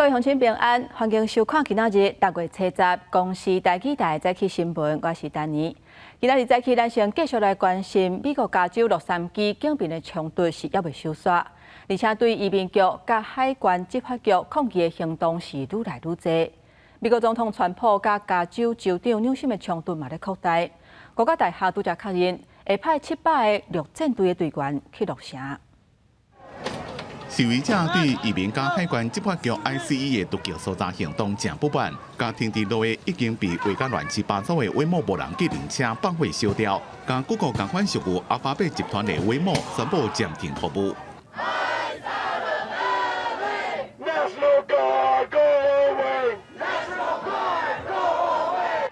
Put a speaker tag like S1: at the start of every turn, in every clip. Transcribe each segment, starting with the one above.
S1: 位乡亲平安，欢迎收看今仔日6月7日公视台记台早起新闻，我是丹尼。今仔日早起，咱先继续来关心美国加州洛杉矶警民的冲突是还未收煞，而且对移民局甲海关执法局抗议的行动是愈来愈多。美国总统川普甲加州州长纽森的冲突嘛咧扩大，国家大厦拄则确认会派700个陆战队的队员去落城。
S2: 示威者对移民加海关执法局 ICE 的督桥搜查行动正不满，加停伫落的已经被围甲乱七八糟的威某无人机灵车放火烧掉，加谷歌同款属于阿法贝集团的威某宣布暂停服务。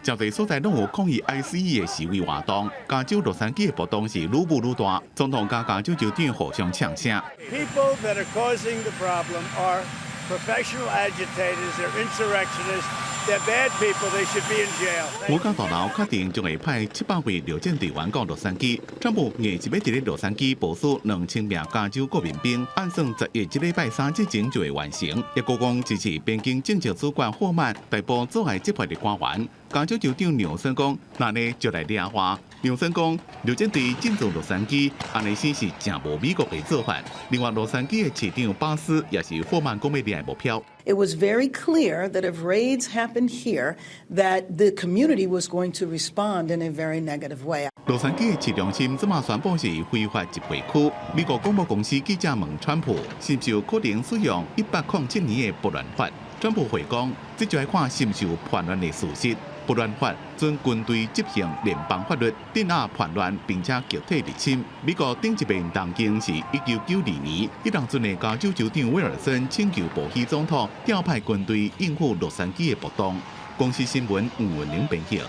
S2: 真侪所在拢有抗议 ICE 的示威活动，加州洛杉矶的波动是愈舞愈大，总统甲加州州长互相呛声。
S3: People that are causing the problem are professional agitators, they're insurrectionists, they're bad people, they should be in jail.
S2: 我甲大楼确定将会派700位陆战队员到洛杉矶，川普硬是要伫咧洛杉矶部署2000名加州国民兵，按算10月1礼拜3之前就会完成。也国讲支持边境政治主管霍曼逮捕阻碍执法的官员。 加州州长纽森讲，那呢就来抓话。纽森讲，陆战队进驻洛杉矶，安尼先是正无美国的做法。另外，洛杉矶的市长巴斯也是霍曼讲要抓的目标。
S4: It was very clear that if raids happened here, that the community was going to respond in a very negative way.
S2: 洛杉矶的市中心即马宣布是非法集会区。美国广播公司记者问川普，是不是有可能使用1807年的拨乱法？川普回讲，这就要看是不是有叛乱的事实。 拨乱法准军队执行联邦法律，镇压叛乱，并且集体入侵。美国顶一遍动静是1992年，迄当阵的加州州长威尔森请求布希总统调派军队应付洛杉矶的暴动。公司新闻吴文玲编辑。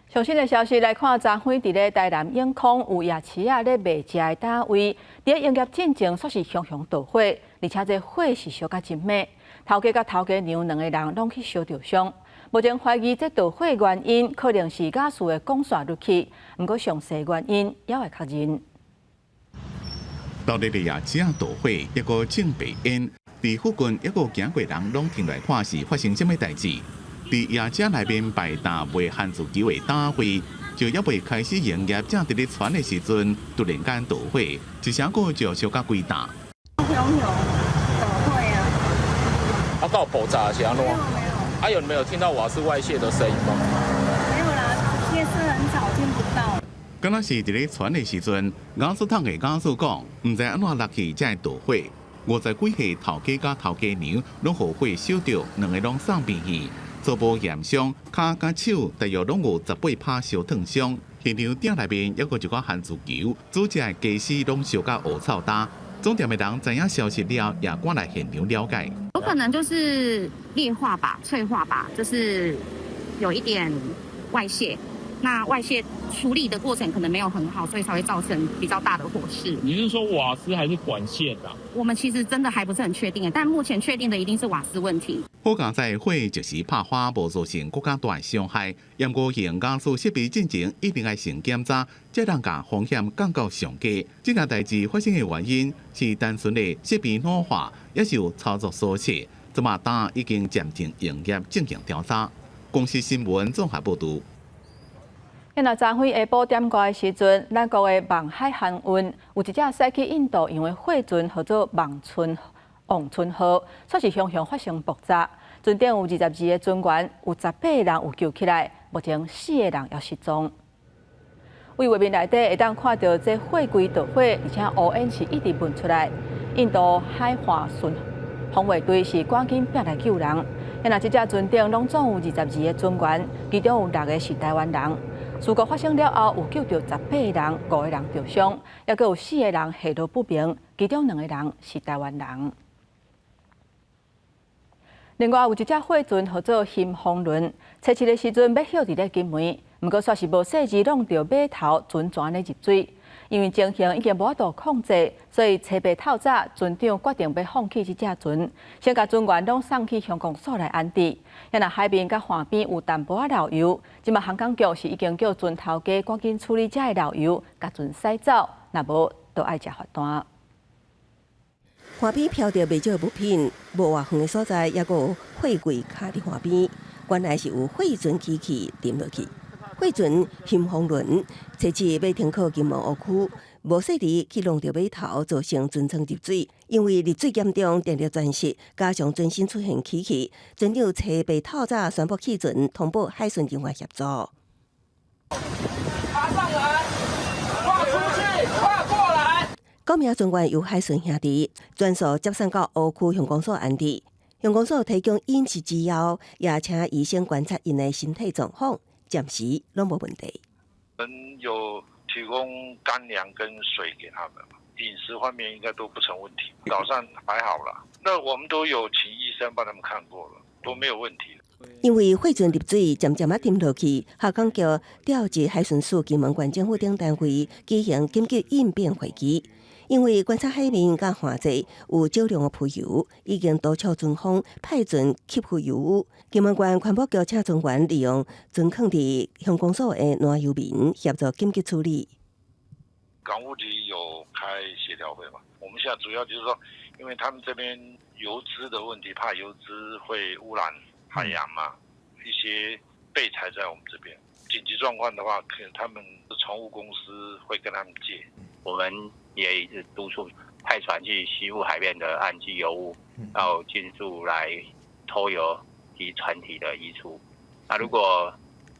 S1: 最新的消息来看，昨昏伫咧台南永康有夜市咧卖食的单位，伫咧营业进程煞是熊熊导火，而且这火是烧甲真猛，头家甲头家娘2个人拢去烧着伤。 目前怀疑这导火原因可能是驾驶的供线入去，不过详细原因也未确认。
S2: 到底的夜市导火，一个正白烟，伫附近一个行过人拢停来看是发生什么代志。伫夜市内面摆搭卖番薯球的单位，就还未开始营业，正伫咧传的时阵，突然间导火，一声个就烧甲规大。
S5: 熊熊导火啊！
S6: 啊，到爆炸是安怎？ 啊，有没有听到瓦斯外泄的声音吗？
S5: 没有啦，夜市很吵，听不到。
S2: 敢若是伫咧传的时阵，雅士桶的雅士讲，唔知安怎落去才会导火。50几岁头家甲头家娘拢互火烧着，2个拢送病去，初步验伤，骹甲手大约拢有18拍烧烫伤。现场店内面还有一个番薯球，煮食的鸡丝拢烧甲乌臭焦。 总店的人知影消息了，也赶来现场了解。
S7: 有可能就是裂化吧、脆化吧，就是有一点外泄。那外泄处理的过程可能没有很好，所以才会造成比较大的火势。
S8: 你是说瓦斯还是管线啊？
S7: 我们其实真的还不是很确定，但目前确定的一定是瓦斯问题。
S2: 好佳在火一时拍花，无造成更加大的伤害。严格型加速设备进前一定要先检查，才能把风险降到上低。这件代志发生的原因是单纯的设备老化，也是有操作疏失。这马单已经暂停营业进行调查。公司新闻综合报道。
S1: 今日昨昏下晡点过的时阵，咱国的望海航运有一只驶去印度用的货船，叫做望春号，却是常常发生爆炸。船顶有22个船员，有18个人有救起来，目前4个人也失踪。为画面内底会当看到这货柜导火，而且乌烟是一直闻出来。印度海华巡防卫队是赶紧拼来救人。今日这只船顶拢总有22个船员，其中有6个是台湾人。 事故发生了后，有救到18个人，5个人受伤，也阁有4个人下落不明，其中2个人是台湾人。另外有一只货船叫做新丰轮，初7的时阵要歇伫咧金门，不过却是无细致弄到码头船全咧入水。因为情形已经无法度控制，所以初8透早，船长决定要放弃这只船，先甲船员拢送去香港所来安置。也若海面甲岸边有淡薄仔漏油，即马航港局是已经叫船头家赶紧处理这个漏油，甲船驶走，若无就爱食罚单。
S9: 花边飘着未少物品，无偌远的所在也有货柜卡伫花边，原来是有货船机器沉落去。货船新丰轮设置要停靠金门湖区，无细致去弄到码头，造成船舱入水。因为入水严重，电力钻失，加上船身出现起气，船长车被透早宣布弃船，通报海巡人员协助。爬上来，跨出去，跨过来。9名船员由海巡兄弟全数接送到湖区乡公所安置。乡公所提供饮食之后，也请医生观察因的身体状况。暂时拢无问题。
S10: 我们有提供干粮跟水给他们，饮食方面应该都不成问题。早上还好了，那我们都有请医生帮他们看过了，都没有问题。
S9: 因为货船入水渐渐沉落去，海港局调集海巡署、金门县政府等单位举行紧急应变会议。因为观察海面甲岸际有少量的浮油，已经督促船方派船吸附油污。金门县环保局请船员利用船坑伫乡公所的暖油民协助紧急处理。
S10: 港务局有开协调会嘛？我们现在主要就是说，因为他们这边油脂的问题，怕油脂会污染海洋嘛，一些备材在我们这边。紧急状况的话，可能他们的船务公司会跟他们借。
S11: 我们也一直督促派船去吸附海面的岸基油污，到进驻来偷油及船体的移除。那如果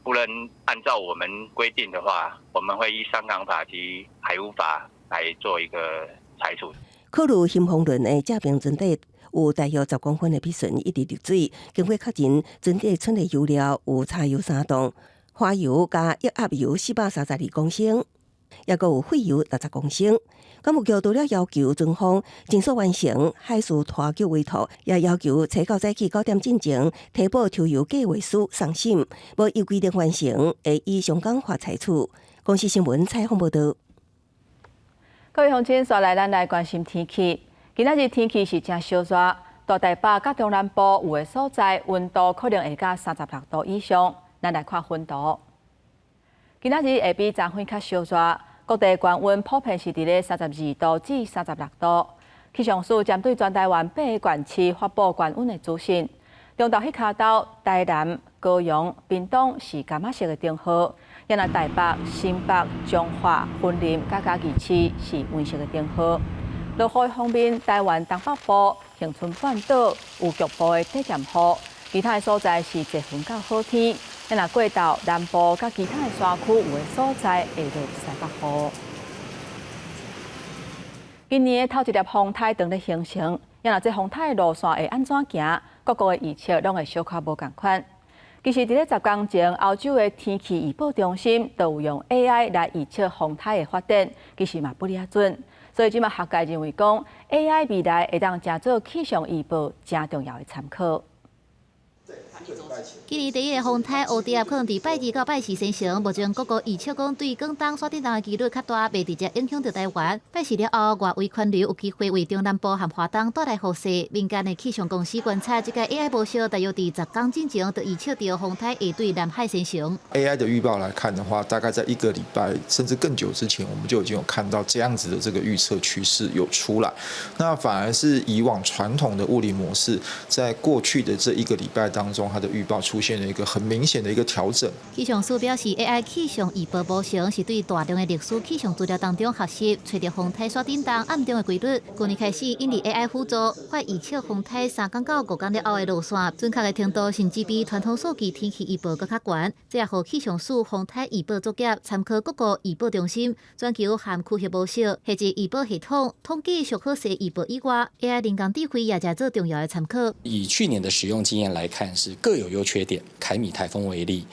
S11: 不能按照我们规定的话，我们会依上港法及海务法来做一个裁处。
S9: 考虑新丰轮的架平船底有大约10公分的皮船一直入水，经过确认，船底存的油料有柴油3吨、花油加液压油432公升。也阁有废油60公升。港务局除了要求船方尽速完成海事拖救委托，也要求初到早起9点进前提报抽油计划书送审，无依规定完成，会依上港法裁处。公司新闻采访报道。
S1: 各位乡亲，刷来咱来关心天气。今仔日天气是真烧热，大台北甲中南部有的所在温度可能会到36度以上。咱来看温度。今仔日会比昨昏较烧热，各地高温普遍是伫咧32度至36度。气象署针对全台湾8个县市发布高温的资讯。中昼迄卡到台南、高雄、屏东是柑仔色的灯号，也那台北、新北、彰化、云林、甲嘉义市是温色的灯号。落雨方面，台湾东北部、恒春半岛有局部的短暂雨，其他的所在是多云到好天。也那过到南部甲其他的山区有的所在会落西北雨。今年的头一粒风台正在形成，也那这风台路线会安怎行？各国的预测拢会小可无共款。其实，伫咧10天前，欧洲的天气预报中心都有用 AI 来预测风台的发展，其实嘛不哩准。所以，即马学界认为讲 AI 未来会当成做气象预报真重要的参考。
S12: 今年第一个风台乌蝶可能伫拜2到拜4生成，目前各国预测讲对广东山顶东的几率较大，未直接影响到台湾。拜4了后，外围环流有机会为中南部和华东带来雨势。民间的气象公司观察，这个 AI 模式大约伫10天之前就预测到风台会对南海生成。
S13: AI 的预报来看的话，大概在1个礼拜甚至更久之前，我们就已经有看到这样子的这个预测趋势有出来。那反而是以往传统的物理模式，在过去的这1个礼拜当中，它的预报出现了一个很明显的一个调整。
S12: 气象署表示 ，AI 气象预报模型是对大量的历史气象资料当中学习，找到风台山顶东暗中的规律。去年开始，引入 AI 辅助，快预测风台3天到5天了后的路线，准确的程度甚至比传统数据天气预报更较悬。这也让气象署风台预报作业参考各国预报中心、全球和区域模式，或者预报系统统计上可视预报以外 ，AI 人工智慧也在做重要的参考。
S14: 以去年的使用经验来看，是各有优缺点。凯米台风为例，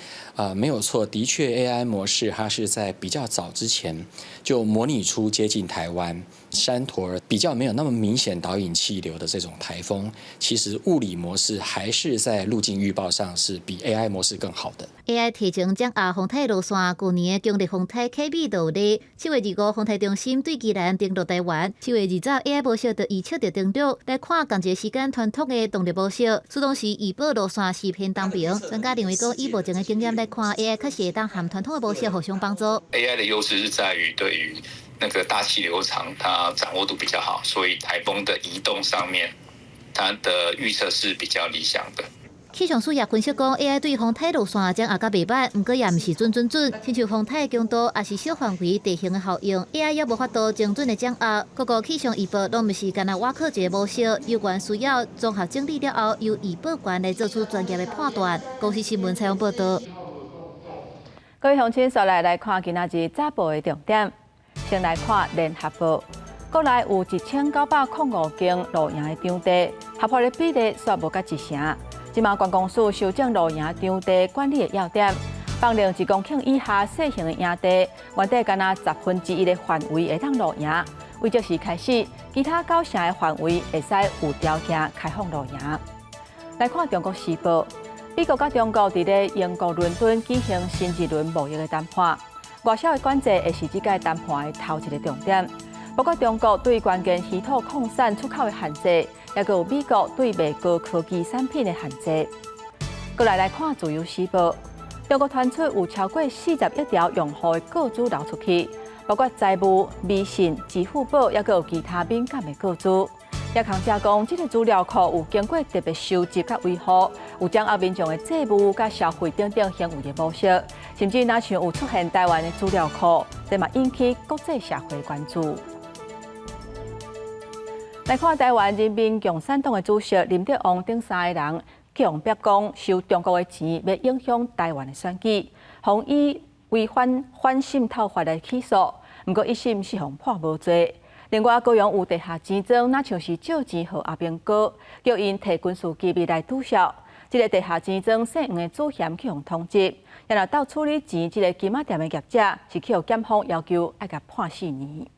S14: 没有错，的确 AI 模式它是在比较早之前就模拟出接近台湾山陀比较没有那么明显导引气流的这种台风。其实物理模式还是在路径预报上是比 AI 模式更好的。
S12: AI 提前掌握风台路线，去年的强烈风台 KB 就有例。7月25风台中心对宜兰登陆台湾，7月20 AI 模式就预测着登陆。来看同一个时间传统的动力模式，苏当时预报路线是偏东平。专家认为讲，以目前的经验来看 ，AI 确实会当和传统的模式互相帮助。
S15: AI 的优势是在于对于那个大气流场它掌握度比较好，所以台风的移动上面，它的预测是比较理想的。
S12: 气象署也分析讲 ，AI 对风台路线将也较袂歹，不过也毋是准。亲像风台的强度，也是小范围地形的效应 ，AI 也无法度精准的掌握。各个气象预报拢毋是干那挖靠一个模式，有关需要综合整理了后，由预报员来做出专业的判断。公司新闻采访报道。
S1: 各位乡亲，刷来看今仔日早报的重点。先来看联合报，国内有1905间露营的场地，合法的比例煞无甲一成。即马观光署修正露营场地管理的要点，放令1公顷以下小型的营地，原底干那1/10的范围会当露营，为就是开始其他9成的范围会使有条件开放露营。来看中国时报，美国甲中国伫咧英国伦敦举行新一轮贸易的谈判，外销的管制会是这届谈判的头一个重点。包括中国对关键稀土矿产出口的限制，也有美国对卖高科技产品的限制。过来看自由时报，中国传出有超过41条用户的个资流出去，包括财务、微信、支付宝，也有其他敏感的个资。也强调讲，这个资料库有经过特别收集甲维护，有掌握民众的债务甲消费等等行为的模式，甚至若像有出现台湾的资料库，这嘛引起国际社会关注。来看台湾人民共产党的主席林德旺等3个人强逼讲收中国的钱，要影响台湾的选举，互以违反渗透法来起诉。不过一审是互判无罪。另外，高雄有地下钱庄，那像是借钱予阿兵哥，叫因摕军事机密来堵销。这个地下钱庄姓黄的主嫌去互通缉，也若到处理钱，这个金仔店的业者是去互检方要求要甲判4年。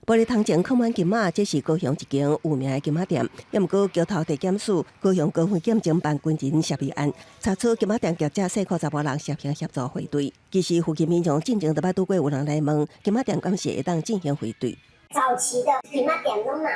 S9: 玻璃窗前放满金仔，这是高雄一间有名的金仔店。也毋过，桥头地检署高雄高分检侦办军人涉弊案，查出金仔店业者4个查某人涉嫌协助汇兑。其实附近民众进前都捌拄过有人来问，金仔店敢是会当进行汇兑？
S16: 早期的金仔店都拿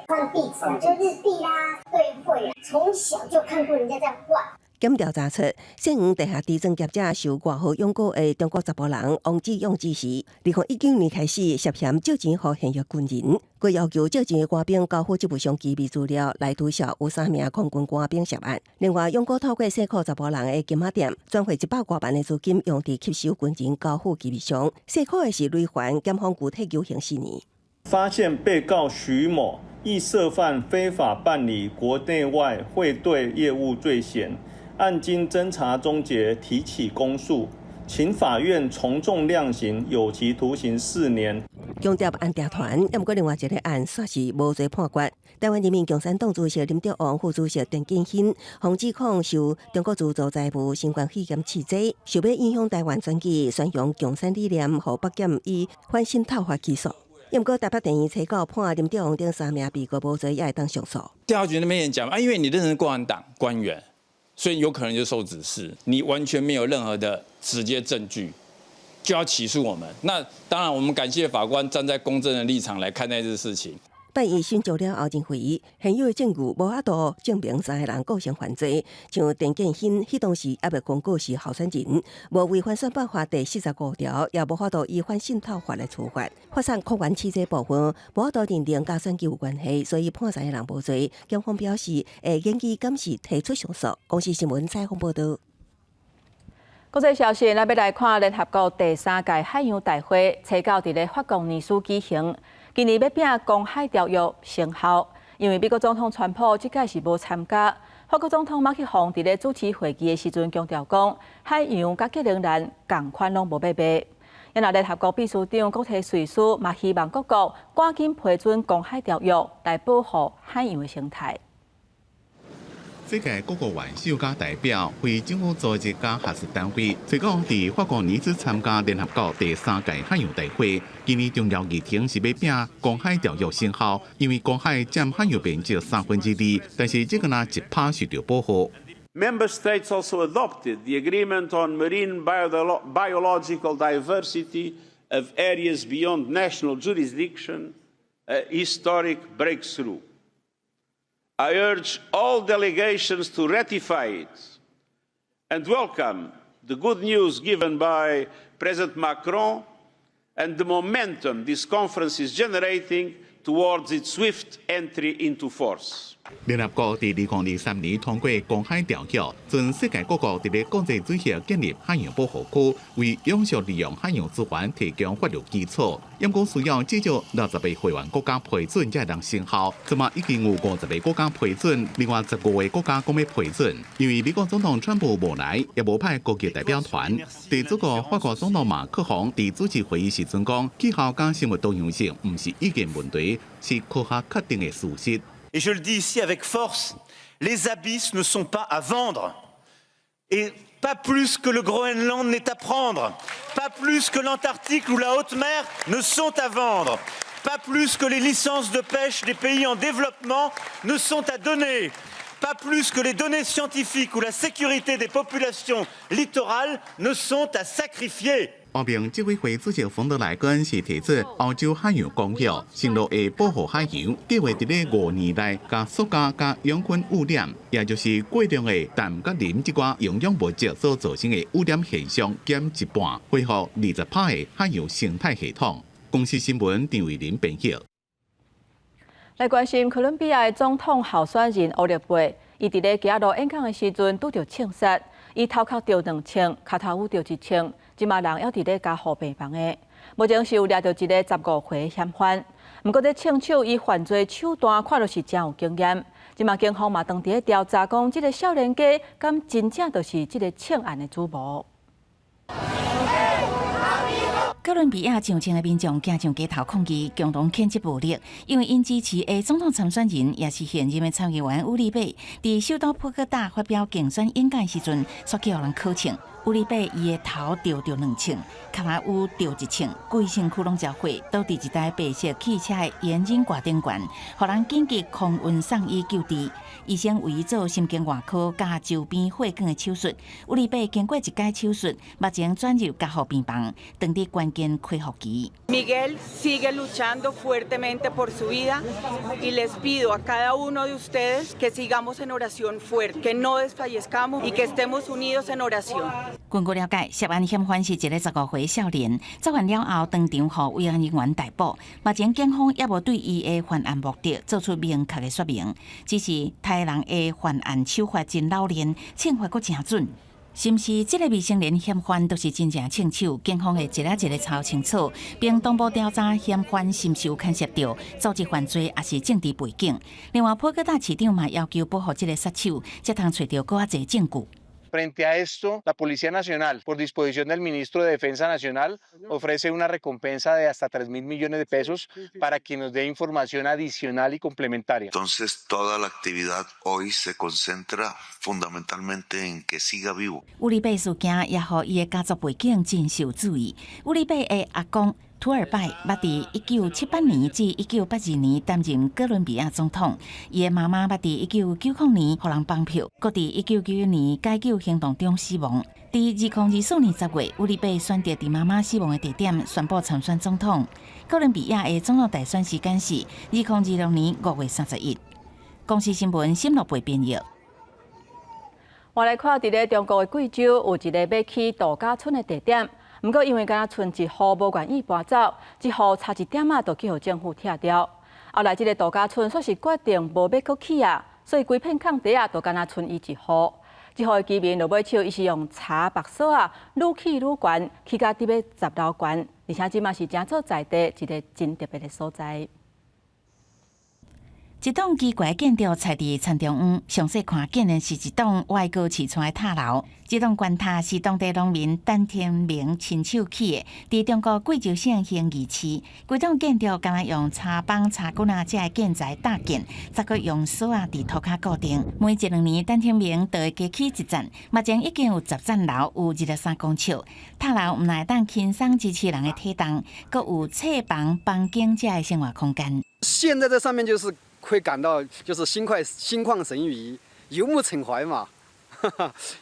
S16: 换币值啊，就日币啦、兑汇啊，从小就看过人家在换。
S9: 检调查出，姓黄地下地庄业者受外号拥股的中国查甫人王志勇指示，2019年开始涉嫌借钱予现役军人，佮要求借钱的官兵交付这部上机密资料来推销有3名空军官兵涉案。另外，拥股透过4个查甫人的金仔店，转汇100多万的资金用伫吸收军人交付机密箱，4个的是累犯，检方具体求刑4年。
S17: 发现被告徐某亦涉犯非法办理国内外汇兑业务罪嫌。案经侦查终结，提起公诉，请法院从重量刑，有期徒刑4年。
S9: 强调案调团，也毋过另外一个案算是无罪判决。台湾人民共产党主席林德旺、副主席陈建新，洪指控受中国资助财务相关虚检刺激，想要影响台湾选举，宣扬共产理念，互北检以反渗透法起诉。也毋过台北地院查告判林德旺等3名被告无罪，也会当上诉。
S18: 调查局那边也讲因为你认识共产党官员。所以有可能就受指示，你完全没有任何的直接证据，就要起诉我们。那当然，我们感谢法官站在公正的立场来看待这事情。
S9: 办理寻求了后，认为现有的证据无法度证明3个人构成犯罪。像陈建新，迄当时还未公告是候选人，无违反选办法第45条，也无法度以反渗透法来处罚。发生控管起这部分，无法度认定甲选举有关系，所以判3个人无罪。检方表示会研究监视提出上诉。公司新闻采访报道。
S1: 国际消息，咱要来看联合国第3届海洋大会，初到伫咧法国尼斯举行。今年要拼公海条约生效，因为美国总统川普这届是无参加。法国总统马克宏伫咧主持会议的时阵强调讲，海洋甲吉仍然共款拢无要卖。因为联合国秘书长国体瑞斯嘛希望各国赶紧批准公海条约，来保护海洋的生态。
S2: 世界各国元首甲代表、非政府组织甲学术单位，推广伫法国尼斯参加联合国第3届海洋大会。今年重要议题是要拼公海条约生效，因为公海占海洋面积2/3，但是这个呢1%受到保护。
S3: Member states also adopted the agreement on marine biological diversity of areas beyond national jurisdiction, a historic breakthrough. I urge all delegations to ratify it and welcome the good news given by President Macron and the momentum this conference is generating towards its swift entry into force.
S2: 聯合國在2023年通過公海條約，准世界各國在咧國際水域建立海洋保護區，為永續利用海洋資源提供法律基礎。因講需要至少60個會員國家批准才能生效，即嘛已經有50個國家批准，另外15個國家講要批准。因為美國總統川普無來，也無派國際代表團。第主個法國總統馬克宏在主持會議時陣講，氣候加生物多樣性唔是意見問題，是科學確定嘅事實。
S19: Et je le dis ici avec force, les abysses ne sont pas à vendre. Et pas plus que le Groenland n'est à prendre. Pas plus que l'Antarctique ou la haute mer ne sont à vendre. Pas plus que les licences de pêche des pays en développement ne sont à donner. Pas plus que les données scientifiques ou la sécurité des populations littorales ne sont à sacrifier.
S2: 欧盟执委會主席馮德萊根是提出歐洲海洋公約，承諾會保護海洋，計劃在咧5年內將塑膠加氧菌污染，也就是過量的氮甲磷這寡營養物質所造成的污染現象減一半，恢復20%的海洋生態系統。公司新聞張偉林編譯。
S1: 來關心哥倫比亞的總統候選人歐力貝，伊伫咧行路演講的時陣拄着槍殺，伊頭殼着2槍，腳頭有着1槍。即馬人還佇咧加護病房的，目前是有抓到一個15歲嫌犯。不過，這槍手以犯罪手段看落是真有經驗。即馬警方嘛當佇咧調查，講這個少年家敢真正就是這個槍案的主謀。
S20: 哥倫比亞上千個民眾行上街頭抗議，共同譴責暴力，因為因支持的總統參選人也是現任的參議員烏利貝，佇首都波哥大發表競選演講時陣，煞叫人考槍。烏利貝伊的頭着2槍，腳下有着1槍，規身軀攏焦毀，倒佇一台白色汽車的煙癮掛頂懸，予人緊急空運送醫救治。醫生為伊做心經外科加周邊血管的手術。烏利貝經過1階手術，目前轉入加護病房，等佇關鍵恢復期。
S21: Miguel sigue luchando fuertemente por su vida y les pido a cada uno de ustedes que sigamos en oración fuerte, que no desfallezcamos y que estemos unidos en oración。
S20: 根據了解，涉案嫌犯是一個15歲少年，作案了後當場獲慰安人員逮捕。目前警方也無對伊的犯案目的做出明確的說明，只是台人的犯案手法真老練，懲罰閣真準。是毋是這個未成年嫌犯都是真正槍手？警方會一個一個查清楚，並同步調查嫌犯是毋是有牽涉到組織犯罪，還是政治背景。另外，波哥大市長嘛要求保護這個殺手，才通找到更多證據。
S22: Frente a esto, la Policía Nacional, por disposición del Ministro de Defensa Nacional, ofrece una recompensa de hasta 3.000 millones de pesos para quien nos dé información adicional y complementaria.
S23: Entonces, toda la actividad hoy se concentra fundamentalmente en que siga vivo.
S20: 烏利貝事件也予伊的家族背景真受注意。烏利貝的阿公土爾拜捌佇1978年至1982年擔任哥倫比亞總統，伊的媽媽捌佇1990年予人綁票，閣佇1991年解救行動中死亡。佇2024年10月，烏利貝選擇佇媽媽死亡的地點宣布參選總統。哥倫比亞的總統大選時間是2026年5月31日。公視新聞沈樂培編譯。
S1: 我來看，佇咧中國的貴州有一個要去度假村的地點。不過，因為敢若剩1戶無願意搬走，一戶差1點就去互政府拆掉。後來，這個度假村煞是決定無要閣去啊，所以規片空地啊，就敢若剩伊1戶。一戶的居民就尾笑，伊是用茶白鎖啊，愈起愈懸，起到佇要10樓懸，而且即嘛是正做在地一個真特別的所在。一棟奇怪建築踩佇田中央，詳細看竟然是一棟外高砌出來塔樓。這棟關塔是當地農民陳天明親手起的，佇中國貴州省興義市。規棟建築敢若用柴枋、柴棍啊這些建材搭建，再閣用鎖啊佇土骹固定。每1-2年，陳天明都會加起1層，目前已經有10層樓，有23公尺。塔樓唔但當輕鬆支持人的體重，閣有冊房、房間這些生活空間。
S24: 現在這上面就是會感到就是心曠神怡、遊目騁懷嘛，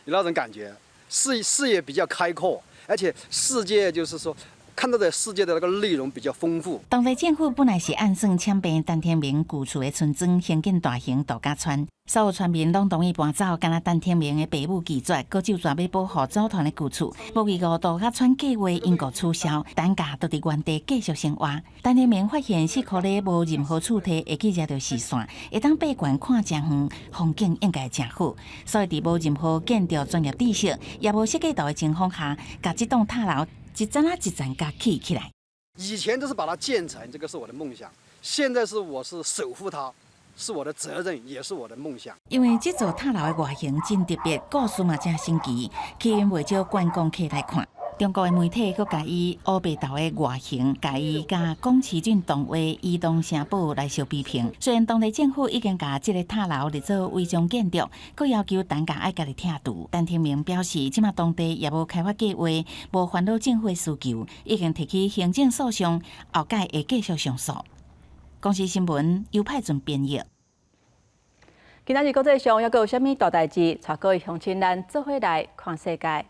S24: 有那種感覺。視野比較開闊，而且世界就是說看到的世界的那个内容比较丰富。
S20: 当地政府本来是按算签并陈天明旧厝的村庄兴建大型度假村，所有村民拢同意搬走，敢若陈天明的父母拒绝，搁就专要保护组团的旧厝。无预估度假村计划因故取消，单价都伫原地继续生活。陈天明发现4块里无任何厝体会去食到视线，会当爬悬看真远，风景应该真好。所以伫无任何建筑专业知识，也无设计图的情况下，甲这栋塔楼一层一层甲起起来。
S24: 以前都是把它建成，这个是我的梦想。现在是我是守护它，是我的责任，也是我的梦想。
S20: 因为这座塔楼的外形真特别，故事嘛真神奇，吸引袂少观光客来看。中国的媒体佮甲伊乌白豆的外形，甲伊甲宫崎骏动画《移动城堡》来相比评。虽然当地政府已经甲这个塔楼列做违章建筑，佮要求单价爱家己拆除，但天明表示，即马当地也无开发计划，无烦恼政府的需求，已经提起行政诉讼，后届会继续上诉。公司新闻由派准编译。
S1: 今仔日国际上还有啥物大代志？带各位乡亲咱做伙来看世界。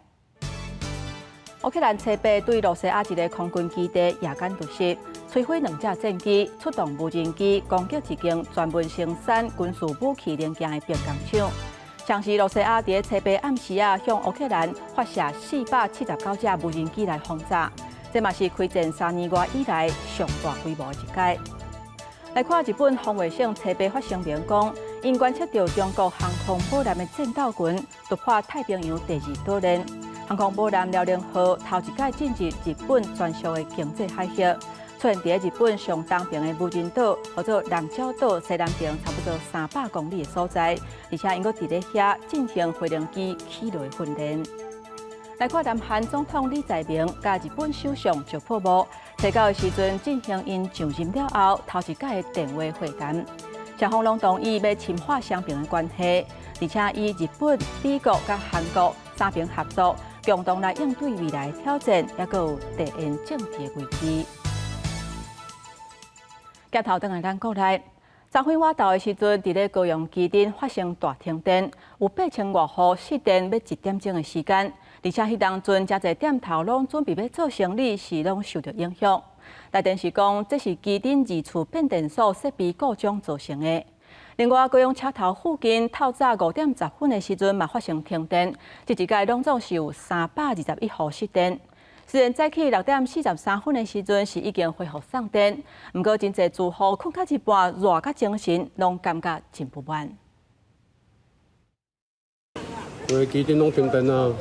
S1: 乌克兰车兵对罗西亚一个空军基地夜间突袭，摧毁2架战机，出动无人机攻击一间专门生产军事武器零件的兵工厂。像是罗西亚伫车兵暗时向乌克兰发射479架无人机来轰炸，这嘛是开战3年多以来上大规模的一届。来看日本防卫省车兵发声明讲，因观测到中国航空母舰的战斗群突破太平洋第2岛链。航空母舰辽宁号头一届进入日本专属的经济海域，出现伫日本上东边的无人岛，或者狼角岛西南边差不多300公里的所在，而且因阁伫咧遐进行飞行机起落训练。来看南韩总统李在明甲日本首相石破茂提到的时阵，进行因上任了后头一届的电话会谈，双方拢同意要深化双边的关系，而且以日本、美国甲韩国3边合作。共同来应对未来挑战，也有地缘政治的危机。镜头转来咱国内，昨昏晚到的时阵，伫咧高雄基镇发生大停电，有8000外户失电要1点钟的时间，而且迄当阵真侪店头拢准备要做生意，是拢受到影响。来电是讲，这是基镇二处变电所设备故障造成的。另外，高雄车头附近透早5点10分的时阵，嘛发生停电，这一届拢总是有321户失电。虽然早起6点43分的时阵是已经恢复送电，不过真侪住户困到一半，热甲精神，拢感觉真不满。
S4: 因为基镇拢停电了，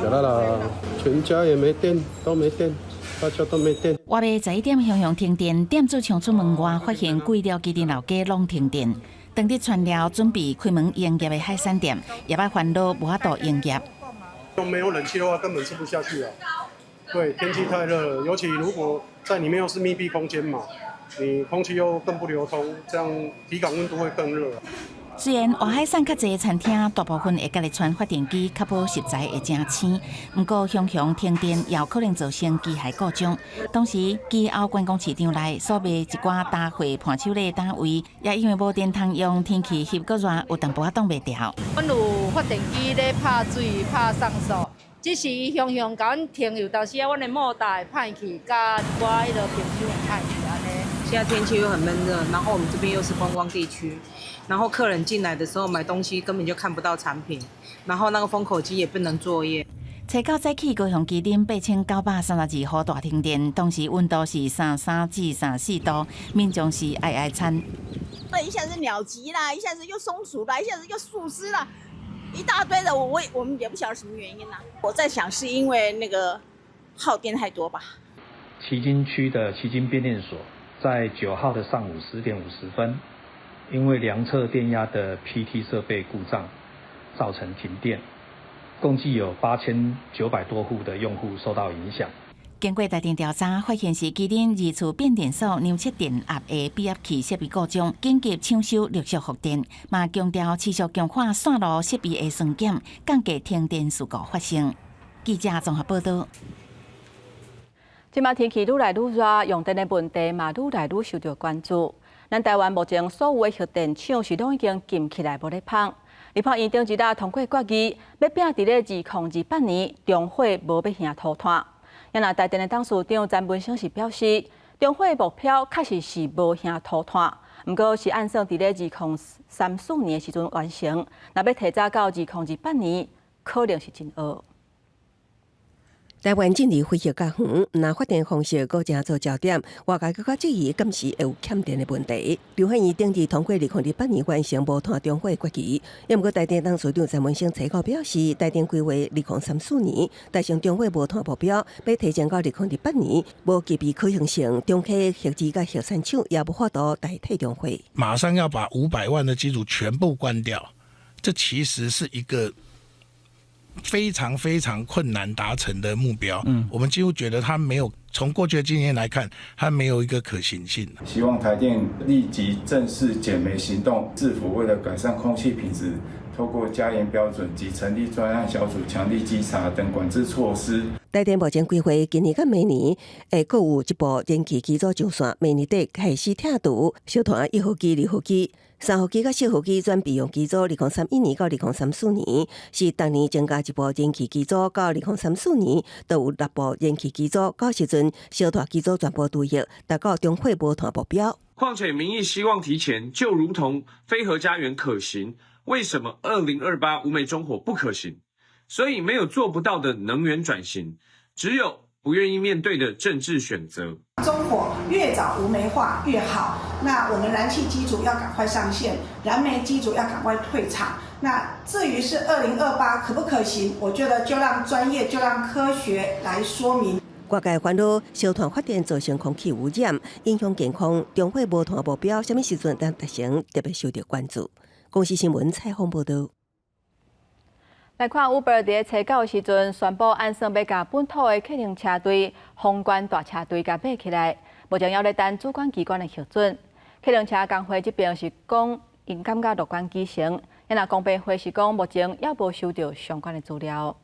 S4: 晓得啦，全家也没电，都没电。大家都没电。
S20: 我哋11点向停电，店主冲出门外，发现规条基镇老街拢停电。当日传了准备开门营业的海产店，也把烦恼无法度营业。
S4: 没有冷气的话，根本吃不下去啊！对，天气太热了，尤其如果在里面又是密闭空间嘛，你空气又更不流通，这样体感温度会更热。
S20: 虽然外海产较侪餐厅大部分会家己穿发电机，确保食材会真鲜，不过常常停电也有可能造成机械故障。当时基澳观光市场内所卖一寡大货伴手礼单位，也因为无电通用，天气翕个热，有淡薄仔挡袂牢。
S5: 阮有发电机咧拍水、拍送数，只是伊常常甲阮停，有当时啊，阮的莫大会歹去，甲一寡迄个冰箱会歹去安尼。
S6: 现在天气又很闷热，然后我们这边又是观光地区，然后客人进来的时候买东西根本就看不到产品，然后那个封口机也不能作业。
S20: 初9早起，高雄基镇8932户大停电，当时温度是33至34度，民众是哀惨。
S8: 对，一下子鸟急啦，一下子又松鼠啦，一下子又树枝啦，一大堆的，我们也不晓得什么原因啦。我在想是因为那个耗电太多吧。
S25: 旗津区的旗津变电所在9号的上午10点50分，因为量测电压的 PT 设备故障，造成停电，共计有8900多户的用户受到影响。
S20: 经过台电调查，发现是基镇二处变电所neu测电压的闭合器设备故障，紧急抢修陆续复电，嘛强调持续强化线路设备的双检，降低停电事故发生。记者综合报道。即马天气愈来愈热，用电的问题嘛愈来愈受到关注。咱台湾目前所有的核电厂是拢已经禁起来无咧碰。立法院顶一日通过决议，要摒伫咧2028年中火无要向拖拖。
S1: 也那台电的董事长詹文生是表示，中火的目标确实是无兄拖拖，不过是按算伫咧2034年的时阵完成，若要提早到2028年，可能是真熬。
S9: 台湾近离恢复较远，那发电方式搁正做焦点，外界更加质疑敢是会有欠电的问题。刘汉仪定义通过2008年完成无拖中火的决期，也毋过台电董事长詹文生采购表示，台电规划2034年达成中火无拖目标，要提前到2028年，无具备可行性。中科核资甲核三厂也无法度代替中火。
S7: 马上要把500万的机组全部关掉，这其实是一个非常非常困难达成的目标。我们几乎觉得它没有，从过去的经验来看，它没有一个可行性。
S10: 希望台电立即正式减煤行动，政府为了改善空气品质，透过加严标准及成立专案小组强力稽查等管制措施。
S9: 台电目前规划今年到明年会各有一部电气机组上线，明年底开始拆除小团1号机、2号机。3号机甲4号机转备用机组，2031年到2034年是当年增加一部电气机组，到2034年都有6部电气机组，到时阵小团机组全部退役，达到中火无拖目标。
S11: 况且民意希望提前，就如同非核家园可行，为什么2028无煤中火不可行？所以没有做不到的能源转型，只有不愿意面对的政治选择。
S13: 中火越早无煤化越好。那我们燃气机组要赶快上线，燃煤机组要赶快退场。那至于是2028可不可行，我觉得就让专业、就让科学来说明。
S9: 外界烦恼小团发电造成空气污染，影响健康。中火无拖目标，什么时阵当达成，特别受到关注。公司新闻采访报道。
S1: 来看 Uber 伫初9的时阵宣布，按算要甲本土的客运车队、宏观大车队甲买起来，目前还在等主管机关的核准。客运车工会这边是讲，因感觉乐观其成，也那公平会是讲，目前也无收到相关的资料。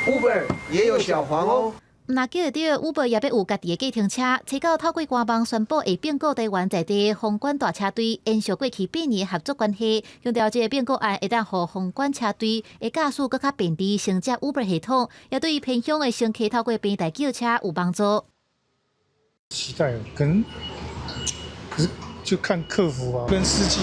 S14: Uber 也有小黄哦。
S12: 那叫得到 Uber 也要有家己的计程车，初9透过官网宣布会并购台湾在地宏观大车队，延续过去8年合作关系。强调这个并购案会当互宏观车队的驾驶更较便利承接 Uber 系统，也对于偏乡的乘客透过平台叫车有帮助。
S26: 期待可是就看客服啊，跟司机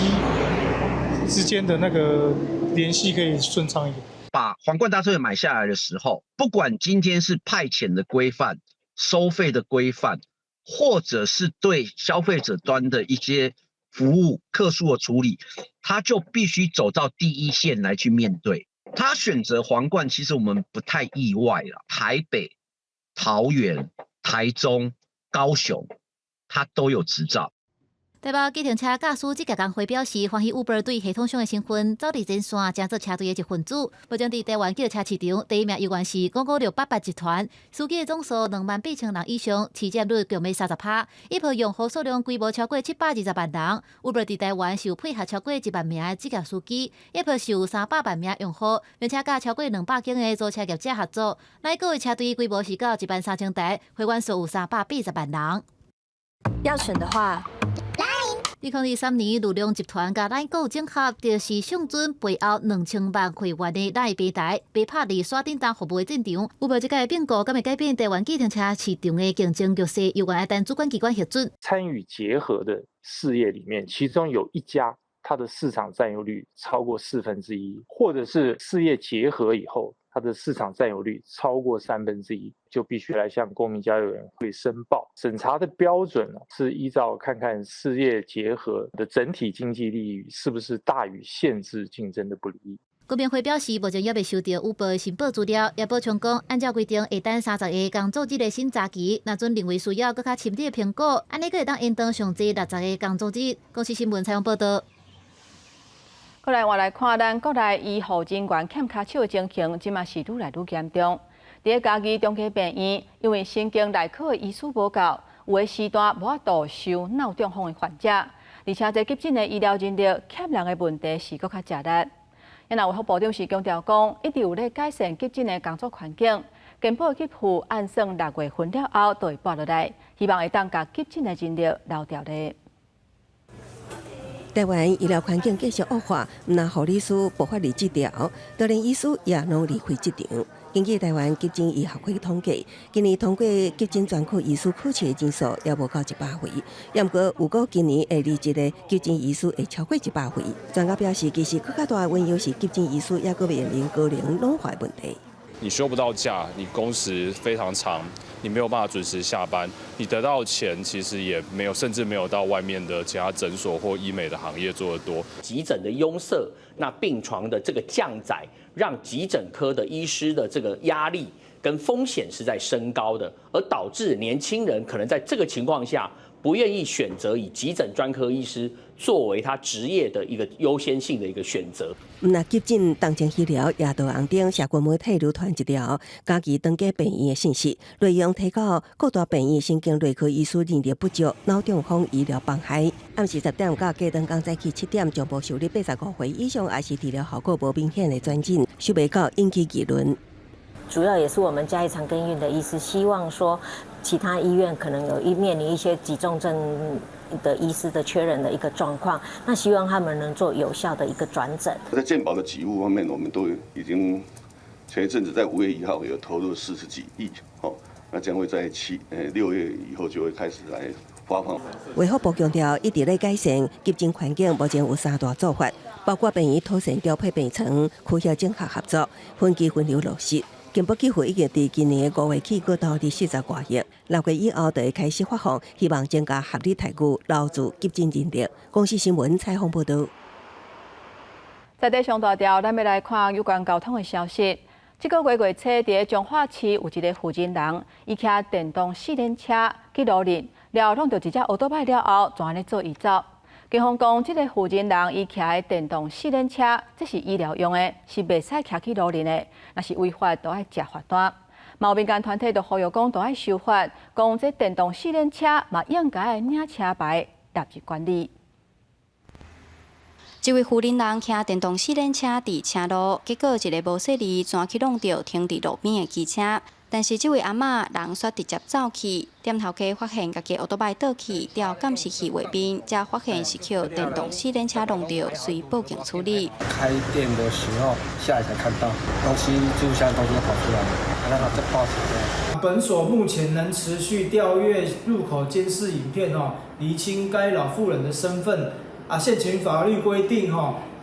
S26: 之间的那个联系可以顺畅一点。
S14: 把皇冠大车队买下来的时候，不管今天是派遣的规范、收费的规范，或者是对消费者端的一些服务客诉的处理，他就必须走到第一线来去面对。他选择皇冠，其实我们不太意外了。台北、桃园、台中、高雄，他都有执照。
S12: 台北计程车驾驶这家工会表示，欢喜 Uber 对系统上的身份走伫前线，将做车队的一份子。目前伫台湾计程车市场，第一名依然是55688集团，司机的总数28000人以上，市占率共约30%，一票用户数量规模超过720万人。Uber 伫台湾是有配合超过1万名的职业司机，一票是有300万名用户，并且甲超过200间的租车业者合作。那个车队规模是到13000台，会员数有380万人。
S27: 要选的话。
S12: 2023年，陆量集团甲咱购整合，就是上准背后2000万会员的咱平台，被拍伫刷订单服务的战场。Uber这个变故，敢会改变台湾计程车市场的竞争局势？有关要等主管机关核准。
S28: 参与结合的事业里面，其中有一家，它的市场占有率超过1/4，或者是事业结合以后，它的市场占有率超过1/3，就必须来向公民交易委员会申报。审查的标准是依照看看事业结合的整体经济利益是不是大于限制竞争的不利益。
S12: 公平会表示，目前也未收到 Uber 的申报资料，也补充讲，按照规定，会等30个工作日的审查期，若准认为需要更加深入的评估，安尼个会当延长上至60个工作日。公司新闻采访报道。
S1: 过来，我来看咱国内医护人员欠卡手的情形，即嘛是愈来愈严重。伫嘉义中科病院，因为神经内科的医师无够，有的时段无法度收脑中风的患者，而且这急诊的医疗人力欠人的问题是搁较吃力。因卫福部长是强调讲，一直有咧改善急诊的工作环境。健保给付按算6月份了后，就会拨落来，希望会当甲急诊的人力留调咧。
S9: 台湾医疗环境继续恶化，唔但护理师爆发率治疗，就连医师也拢离开职场。根据台湾急诊医学会统计，今年通过急诊专科医师考试的人数也无到100位，不过有估今年会入职的急诊医师会超过100位。专家表示，其实更加大的问题是急诊医师也阁面临高龄老化问题。
S2: 你休不到假，你工时非常长，你没有办法准时下班，你得到的钱其实也没有，甚至没有到外面的其他诊所或医美的行业做得多。
S3: 急诊的拥塞，那病床的这个降载，让急诊科的医师的这个压力跟风险是在升高的，而导致年轻人可能在这个情况下不愿意选择以急诊专科医师作为他职业的一个优先性的一个选择。
S9: 那急诊动情医疗也在红顶社群媒体流传一条家己登记病院的信息，内容提到各大病院神经内科医师人力不足，脑中风医疗崩害。暗时10点到加长港早起7点，将无受理85岁以上，还是治疗效果无明显的转诊，收未到引起议论。
S15: 主要也是我们嘉义长庚医院的医师希望说，其他医院可能有面临一些急重症的医师的缺人的一个状况，那希望他们能做有效的一一个转诊。
S16: 在健保的给付方面，我们都已经前一阵子在5月1号有投入40几亿，那将会在6月以后就会开始来发放。
S9: 卫福部强调，一直在改善急诊环境，目前有3大做法，包括病院妥善调配病床、科学整合合作、分期分流落实。健保基金已经在今年5月起过到第40多亿，6月以后就会开始发放，希望增加合理待遇，留住急诊人力。公视新闻采访报道。
S1: 在地上大条，咱要来看有关交通的消息。这个月初，伫彰化市有一个负责人，伊骑电动4轮车去路林，了后弄到一只乌托邦了后，全安尼做移走。警方讲，这个负责人伊骑的电动4轮车，这是医疗用的，是袂使骑去路林的。若是违法，都爱吃罚单。民间团体就呼吁讲，都爱守法，讲这电动4轮车嘛应该领车牌纳入管理。
S17: 这位负责人骑电动4轮车伫车路，结果一个无细力钻去弄到停伫路边的机车。但是这位阿嬷人却直接走去，店头家发现家己乌托邦倒去，调监视器画面，才发现是靠电动4轮车弄到，随报警处理。
S18: 开店的时候下来才看到东西，就是像东西跑出来，然后再报警。
S19: 本所目前能持续调阅入口监视影片厘清该老妇人的身份。现行法律规定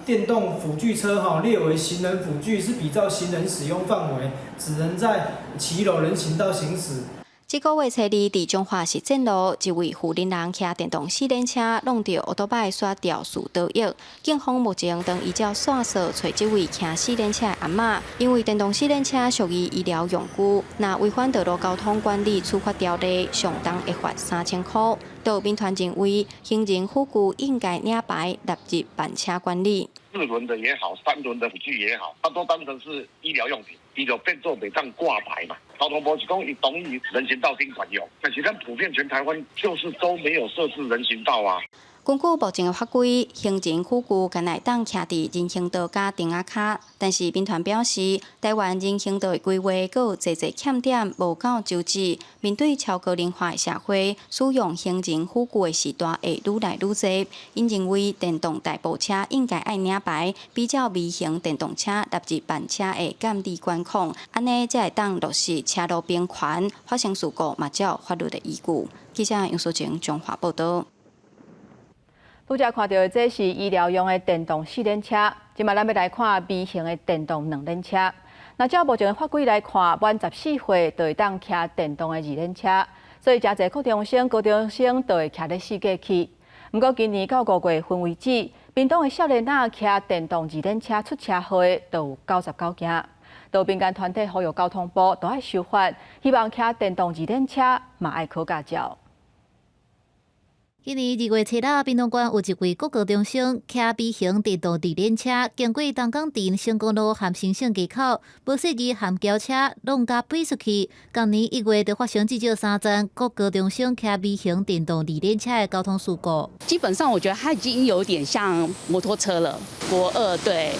S19: 电动辅具车列为行人辅具，是比照行人使用范围，只能在骑楼人行道行驶。
S17: 这个月初2，伫彰化市正路，一位负责人骑电动4轮车弄到乌托邦刷掉树倒翼。警方目前正依照线索找这位骑4轮车的阿嬷，因为电动4轮车属于医疗用具，那违反道路交通管理处罚条例，上重会罚3000块。道民团认为，行人辅具应该领牌纳入办车管理。
S21: 4轮的也好，3轮的辅具也好，它都当成是医疗用品，伊就变做袂当挂牌嘛。交通部是讲伊同意人行道顶管用，但是咱普遍全台湾就是都没有设置人行道啊。
S17: 根据目前的法规，行人辅具敢会当徛伫人行道甲顶仔卡，但是兵团表示，台湾人行道的规划阁有侪欠点无够周知。面对超高龄化的社会，使用行人辅具的时段会愈来愈多。因认为电动代步车应该爱领牌，比较微型电动车纳入办车的监理管控，安尼才会当落实车路边权，发生事故嘛才有法律的依据。记者杨淑晴综合报道。
S1: 拄则看到的这是医疗用的电动4轮车，今麦咱要来看微型的电动2轮车。那照目前的法规来看，满14岁就会当骑电动的2轮车，所以真侪高中生就会骑咧四界去。不过今年到5月份为止，屏东的少年仔骑电动2轮车出车祸就有99件。道民间团体呼吁交通部都爱守法，希望骑电动2轮车嘛爱考驾照。
S12: 今年2月初6，屏东县有一位国高中生骑微型电动2轮车，经过东港镇成功路和新盛街口，无细机和轿车弄甲飞出去。今年1月就发生至少3件国高中生骑微型电动2轮车的交通事故。
S29: 基本上，我觉得它已经有点像摩托车了。国2对。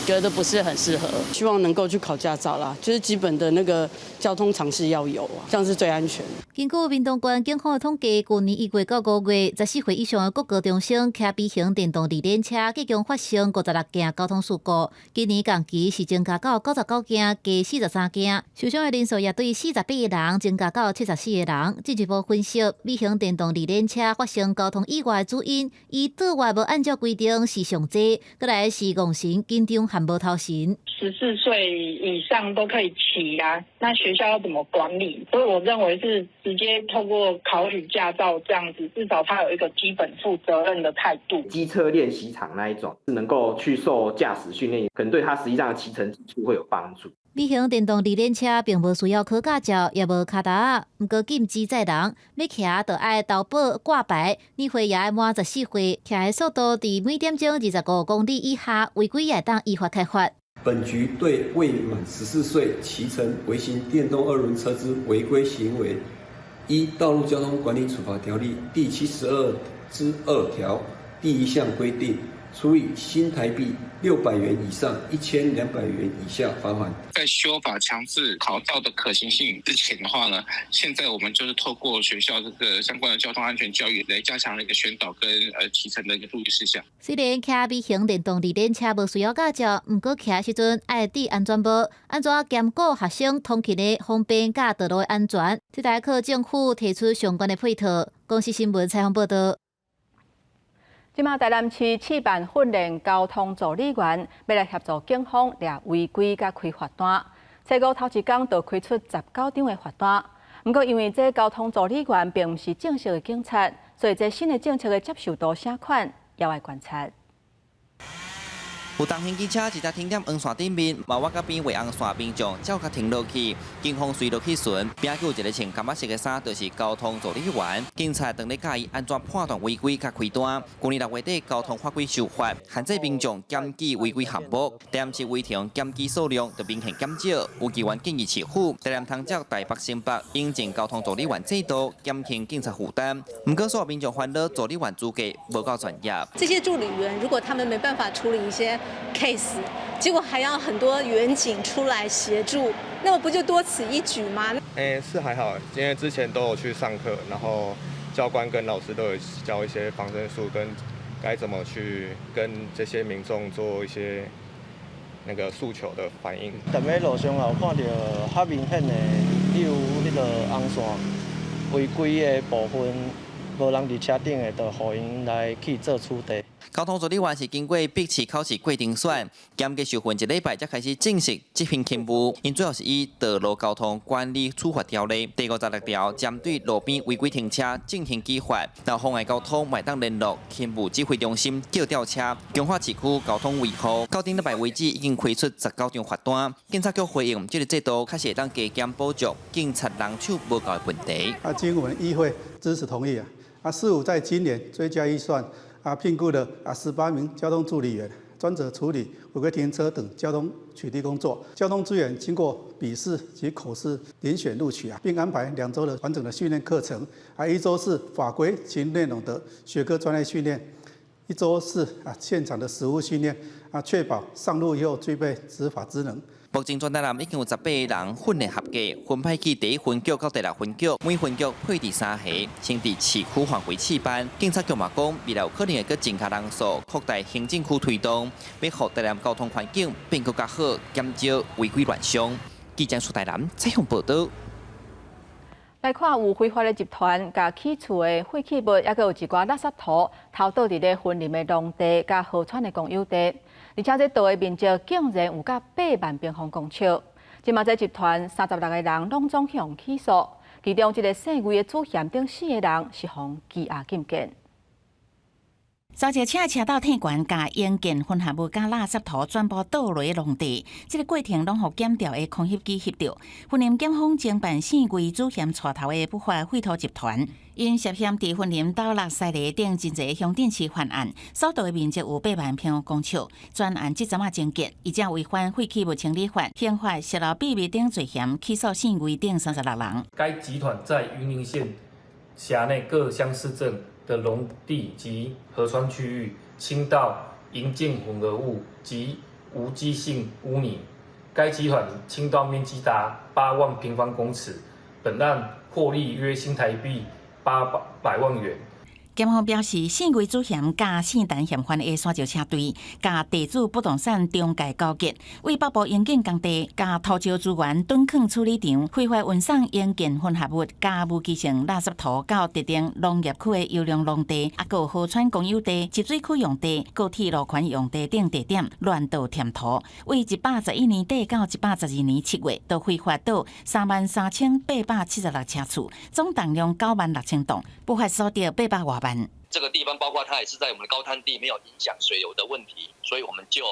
S4: 觉得不是很适合。希望能够去考驾照啦，就是基本的那个交通常识要有啊，这样是最安全的。
S12: 根据屏东县警方的统计，去年1月到5月，14岁以上的国高中生骑 B 型电动二轮车计共发生56件交通事故，今年同期是增加到99件，加43件，受伤的人数也对48个人增加到74个人。进一步分析 ，B 型电动二轮车发生交通意外的主因，伊倒外无按照规定是上济，再来是戆神、紧张和无头神。
S5: 14岁以上都可以骑啊，那学校要怎么管理？所以我认为是直接透过考取驾照这样子，至少他有一个基本负责任的态度。
S6: 机车练习场那一种是能够去受驾驶训练，可能对他实际上的骑乘技术会有帮助。
S12: B 型电动二轮车并无需要考驾照，也无卡达，不过禁止载人，要骑就要投保挂牌，年岁也要满14岁，骑的速度伫每点钟25公里以下，违规也当依法开罚。
S8: 本局对未满14岁骑乘微型电动2轮车之违规行为，依《道路交通管理处罚条例》第72之2条第1项规定，处以新台币600元以上1200元以下罚款。
S22: 在修法强制考照的可行性之前的话呢，现在我们就是透过学校这个相关的交通安全教育来加强了一个宣导跟骑乘的一个注意事项。
S12: 虽然骑 B 型电动二轮车无需要驾照，不过骑时阵爱戴安全帽，安怎兼顾学生通勤的方便甲道路的安全？这台靠政府提出相关的配套。公司新闻采访报道。即马台南市试办训练交通助理员，要来协助警方抓违规甲开罚单。初五头一天就开出19张的罚单。不过因为这交通助理员并不是正式的警察，所以这新的政策的接受度啥款，也要观察。
S23: 有重型机车直接停在黄线顶面，嘛我甲边画红线民众照甲停落去，警方随落去巡，边有一个穿干巴色的衫，就是交通助理员。警察当咧教伊安怎判断违规甲开单。去年6月底，交通法规修法，限制民众检举违规项目，台南市违停检举数量就明显减少。有议员建议市府台南通州台北新北引进交通助理员制度，减轻警察负担。不过，所有民众烦恼助理员资格无够专业。
S24: 这些助理员如果他们没办法处理一些 case， 结果还要很多员警出来协助，那么不就多此一举吗？
S25: 是还好，因为之前都有去上课，然后教官跟老师都有教一些防身术，跟该怎么去跟这些民众做一些那个诉求的反应。
S18: 踮咧路上有看到较明显的，例如迄个红线违规的部分，无人伫车顶的，就互因来去做处理。
S23: 交通助理员是经过笔试考试过程选，检计受训1礼拜才开始正式执行勤务。因最后是以道路交通管理处罚条例第56条，针对路边违规停车进行举发，然后妨碍交通麦当联络勤务指挥中心叫吊车。中华市区交通维护到顶礼拜为止已经开出19张罚单。警察局回应，这个制度确实会当加减补足警察人手无够的问题。
S29: 经我们议会支持同意市府在今年追加预算。 聘雇了18名交通助理员，专责处理违规停车等交通取缔工作。交通资源经过笔试及口试遴选录取并安排2周的完整的训练课程，1周是法规及内容的学科专业训练，1周是现场的实务训练确保上路以后具备执法职能。
S23: 目前全台南已经有18个人训练合格，分派去第1分局到第6分局，每分局配置3下，先伫市区范围试办。警察局嘛讲，未来有可能会佮增加人数，扩大行政区推动，要让台南交通环境变更加好，减少违规乱象。记者苏台南采访报道。来看有非法的集团，甲起厝的废弃物，也佮有一寡垃圾土偷倒伫咧森林的农地、甲河川的公有地。 而且这岛的面积竟然有甲8万平方公尺，即马这集团36个人拢总向起诉，其中一个姓魏的主嫌等4个人是互羁押禁见。遭一车车道挺悬，甲烟件混合物甲垃圾土全部倒落农地，这个过程拢互检调的空翕机翕到。云林检方侦办姓魏主嫌带头的不法废土集团，因涉嫌伫云林斗六西里等真侪乡镇市犯案，所盗的面积有8万平方公尺。专案即阵侦结，伊正违反废弃物清理法、刑法泄露秘密等罪嫌，起诉姓魏等36人。
S30: 该集团在云林县辖内各乡市镇的农地及河川区域倾倒营建混合物及无机性污泥。该集团倾倒面积达8万平方公尺，本案获利约新台币800万元。
S2: 检方表示，姓魏主嫌甲姓陈嫌犯的山石车队，甲地主不动产中介勾结，为北部营建工地、甲土石资源趸墾处理场非法运送营建混合物、甲无机性垃圾土到特定农业区的优良农地，还有河川公有地、集水区用地、高铁路权用地等地点乱倒填土，为111年底到112年7月，都非法倒33876车厝，总重量96000吨，不法所得800多万。
S7: 这个地方包括它也是在我们的高滩地，没有影响水流的问题，所以我们就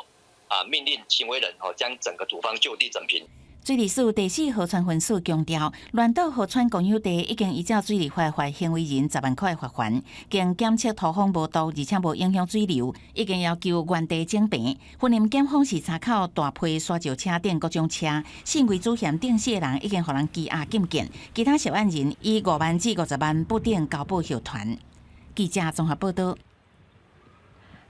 S7: 命令行为人将整个土方就地整平。
S2: 水利署第4河川分署强调，乱倒河川公有地已经依照水利法罚行为人10万块罚款，经检测土方无毒，而且无影响水流，已经要求原地整平。分林检方是查考大批沙石车等各种车，姓魏主嫌等4个人已经予人羁押禁见，其他涉案人以5万至50万不等交保候团。记者综合报道。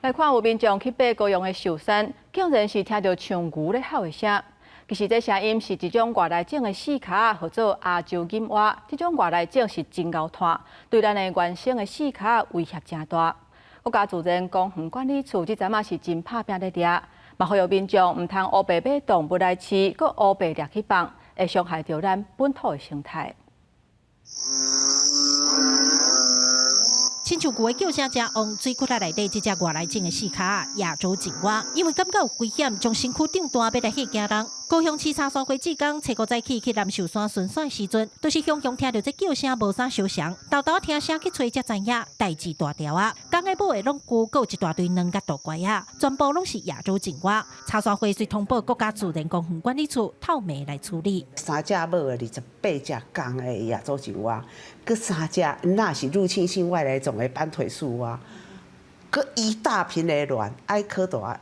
S1: 来看有民众去爬高雄的寿山，竟然是听到唱牛咧吼的声。其实这声音是一种外来种的四脚，叫做亚洲金蛙。这种外来种是真高炭，对咱的原生的四脚威胁真大。国家自然公园管理处这阵嘛是真拍拼咧抓，嘛呼吁民众唔通乌白买动物来饲，佮乌白掠去放，会伤害到咱本土的生态。
S10: 亲像牛的叫声真旺，水库内底这只外来种的四脚亚洲井蛙，因为感觉有危险，将身躯顶大要来吓惊人。高雄市茶山会志刚初5早起去南寿山巡山时阵，都是雄雄听到这叫声无啥相像，豆豆听声去找才知影代志大条啊！港的母的拢牛，有一大堆两角大怪啊，全部拢是亚洲井蛙。茶山会随通报国家自然公园管理处透明来处理。
S11: 3只母的28只公的亚洲井蛙，佮3只那是入侵性外来种的斑腿树蛙，佮一大片的卵，爱可大，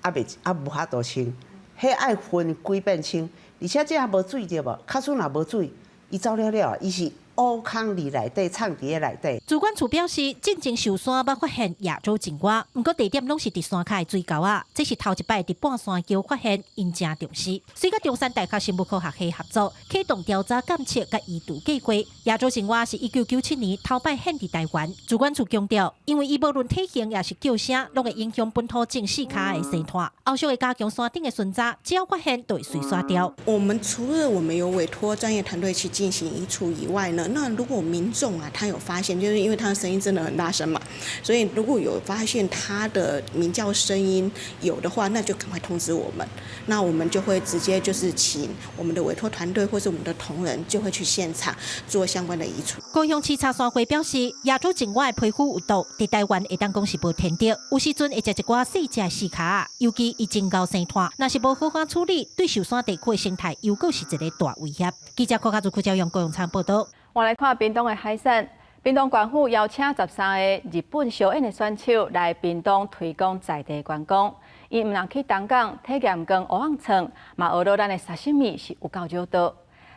S11: 无法度清。迄爱分几遍清，而且这也无水对无？卡厝若无水，伊走了了，伊是乌空里内底，藏伫个内底。
S10: 主管处表示，进前寿山捌发现亚洲井蛙，不过地点拢是伫山骹的水沟啊，这是头一摆伫半山丘发现，因正重视。随甲中山大学生物科学系合作，启动调查监测甲移除计划。亚洲井蛙是1997年头摆现伫台湾。主管处强调，因为伊无论体型也是叫声，拢会影响本土种四脚的生态。后续会加强山顶的巡查，只要发现，就会随刷掉。
S13: 我们除了我们有委托专业团队去进行移除以外呢，那如果民众他有发现，就是因为他的声音真的很大声嘛，所以如果有发现他的鸣叫声音有的话，那就赶快通知我们，那我们就会直接就是请我们的委托团队或是我们的同仁就会去现场做相关的移除。
S10: 高雄市茶山会表示，亚洲井蛙的皮肤有毒，在台湾会当讲是无天敌，有时阵会食一寡细只的四脚，尤其伊真高生态，若是无好好处理，对寿山地区的生态又搁是一个大威胁。记者柯家族赵用高雄场报道。
S1: 我来看屏东的海产。屏东县府邀请13个日本小演的选手来屏东推广在地观光。伊毋能去东港体验跟蚵仔床，嘛学到咱的沙西米是有够少道。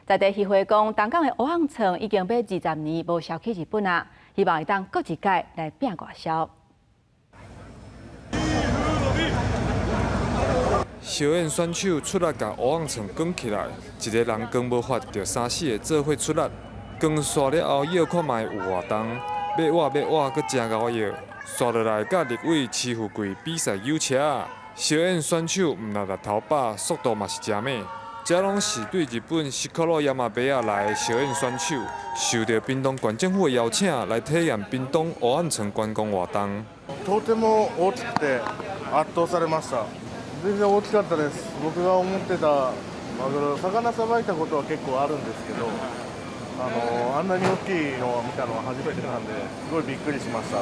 S1: 在地协会讲，东港的蚵仔床已经要20年无销去日本啊，希望会当搁一届来拼外销。
S14: 小演选手出力，甲蚵仔床卷起来，一个人卷无法，着3、4个做伙出力。卷刷了后，摇看卖有偌重，要挖，搁真够摇。刷落来，甲立委欺负贵比赛有车。小演选手毋但力头把，速度嘛是真猛。这拢是对日本西克罗亚马贝亚来的小演选手，受到屏東县政府的邀請来体驗屏東蚵仔床觀光活動。
S20: とても大きくて圧倒されました。全然大きかったです。僕が思ってたマグロ、魚さばいたことは結構あるんですけど。あんなに大きいのを見たのは初めてなんで、すごいびっくりしました。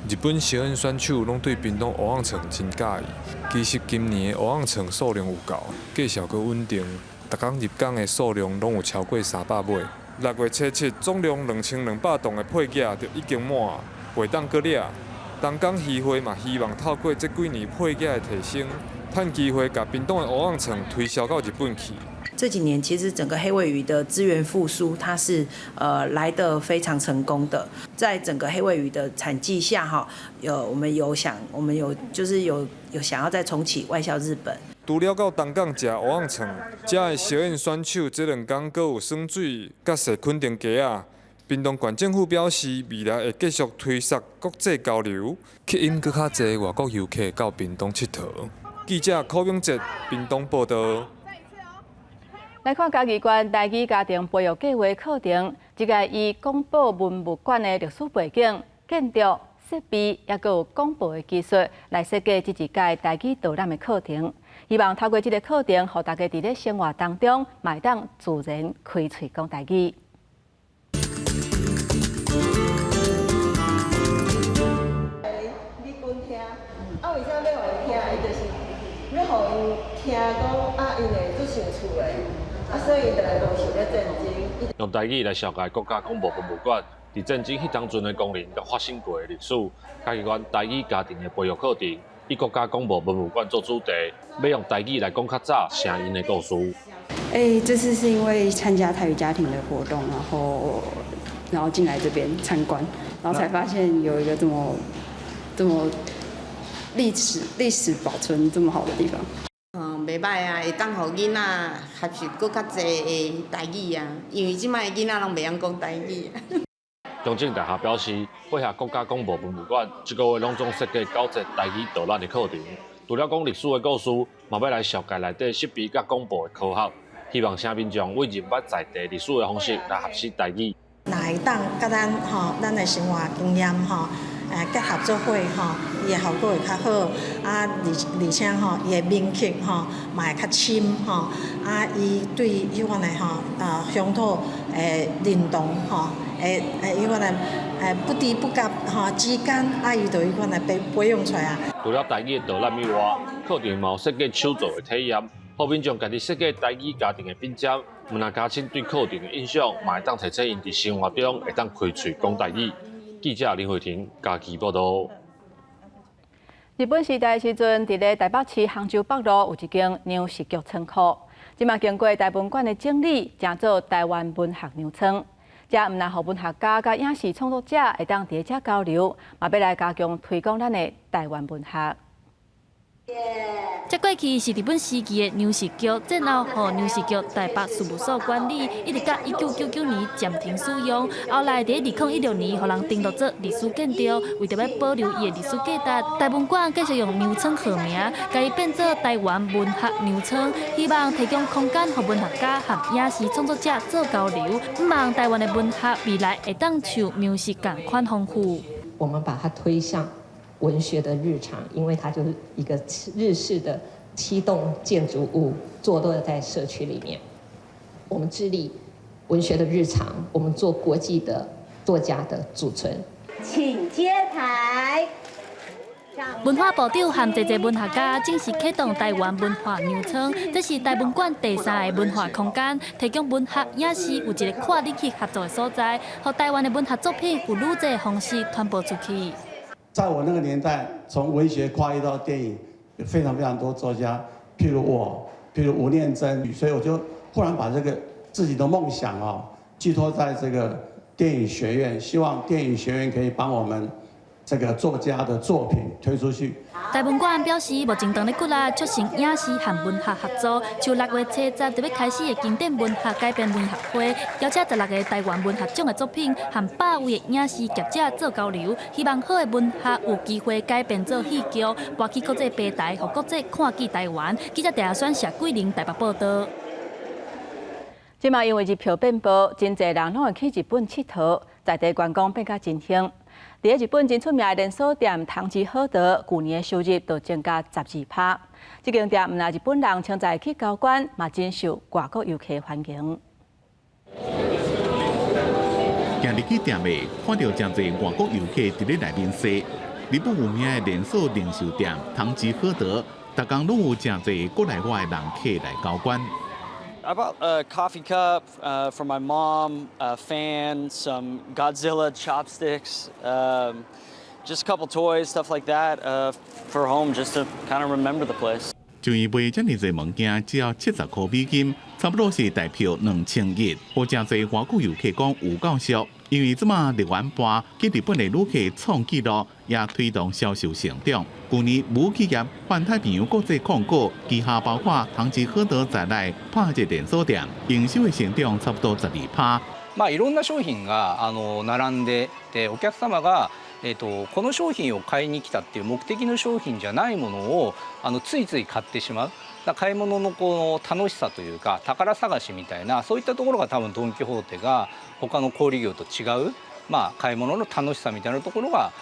S14: 日本小演选手拢对屏东蚵仔床真介意。其实今年的蚵仔床数量有够，价钱阁稳定，逐工入港的数量拢有超过300尾。6月初7，总量2200吨的配价就已经满，袂当阁掠。东港渔会嘛希望透过这几年配价的提升，趁机会把屏东的蚵仔床推销到日本去。
S26: 这几年其实整个黑鮪鱼的资源复苏，它是来得非常成功的。在整个黑鮪鱼的产季下，哈，我们有有想要再重启外销日本。
S14: 除了到东港食蚵仔床，遮的小燕选手这2天阁有耍水、甲踅垦丁街啊。屏东县政府表示，未来会继续推动国际交流，吸引更较侪外国游客到屏东佚佗。记者柯永哲，屏东报道。
S1: 来看嘉义县台语家庭培育计划课程，即个以广播文物馆的历史背景、建筑、设备，也有广播的技术来设计这一届台语导览的课程。希望透过这个课程，让大家伫咧生活当中，会当自然开嘴讲台语。
S3: 啊，为啥要互伊听？伊就是要互伊听讲啊，因会做成厝的，啊，所以伊就会无想咧战争。
S4: 用台语来绍介国家广播博物馆伫战争迄当阵的工人甲发生过的历史。嘉义县台语家庭的培育课程，以国家广播博物馆做主题，要用台语来讲较早声音的故事。
S9: 这次是因为参加台语家庭的活动，然后进来这边参观，然后才发现有一个这么历史保存这么好的地方。
S15: 袂歹啊，会当互囡仔学习搁较济的台语啊，因为即摆的囡仔拢袂晓讲台语。
S4: 中正大学表示，配合国家广播博物馆，这个月拢总设计9节台语导览的课程，除了讲历史的故事，嘛要来绍介内底设备甲广播的科学，希望社民众为认捌在地历史的方式来学习台语。
S16: 若会当甲咱的生活经验结合做伙伊的效果会较好，而且伊的面客嘛会较深伊对迄款的乡土认同迄款的不知不觉之间伊就迄款的培养出来啊。
S4: 除了台语的导览以外，课程嘛有设计手作的体验，互民众家己设计台语家庭的品质，若加深对课程的印象，嘛会当提醒因伫生活中会当开嘴讲台语。记者林慧婷嘉义报道。
S1: 日本时代时阵，伫咧台北市杭州北路有一间粮食局仓库，即马经过台文馆的整理，成做台湾文学粮仓。这毋但互文学家甲影视创作者会当伫遮交流，嘛要来加强推广咱的台湾文学。
S17: 这过去是日本时期的粮食局，战后互粮食局台北事务所管理，一直到1999年暂停使用。后来伫2016年，互人登录做历史建筑，为着要保留伊的历史价值，台文馆继续用粮仓号名，甲伊变做台湾文学粮仓，希望提供空间，互文学家和影视创作者做交流，希望台湾的文学未来会当像粮食同款丰富。
S19: 我们把它推向文学的日常，因为它就是一个日式的7栋建筑物坐落在社区里面。我们致力文学的日常，我们做国际的作家的储存。
S21: 请接台。
S17: 文化部长和侪侪文学家正式启动台湾文化粮仓，这是台文馆第3个文化空间，提供文学、影视有一个跨领域合作的所在，让台湾的文学作品有愈侪的方式传播出去。
S29: 在我那个年代，从文学跨越到电影，有非常多作家，譬如吴念真，所以我就忽然把这个自己的梦想寄托在这个电影学院，希望电影学院可以帮我们这个作家的作品推出去。
S17: 台文馆表示，目前当咧鼓励促成影视和文学合作，像6月7日就要开始的经典文学改编文学会，邀请16个台湾文学奖的作品和100位的影视业者做交流，希望好的文学有机会改编做戏剧，播去国际平台，和国际看见台湾。记者台选谢桂玲台北报道。
S1: 即马因为日票变薄，真侪人拢会去日本佚佗，在地观光变甲真兴。伫日本真出名的连锁店唐吉诃德，去年的收入就增加12%。这间店毋但日本人称在去高官，嘛真受外国游客欢迎。
S27: 行入去店内，看到真侪外国游客伫咧内面踅。日本有名的连锁零售店唐吉诃德，逐工拢有真侪国内外的人客来交关。
S28: I bought a coffee cup for my mom, a fan, some Godzilla chopsticks, just a couple toys, stuff like that for home, just to kind of remember the place.
S27: 就伊卖遮尔侪物件，只要70块美金，差不多是台票2000日。有真侪外国游客讲有够俗，因为即马日元盘给日本的旅客创纪录，也推动销售成长。去年母企业环太平洋国际控股旗下包括唐吉诃德在内8个连锁店，营收的成长差不多12%。
S5: いろんな商品が並んでて、お客様がこの商品を買いに来たっていう目的の商品じゃないものをついつい買ってしまう。買い物のこの楽しさというか宝探しみたいなそういったところが多分ドン・キホーテが他の小売業と違う、買い物の楽しさみたいなところが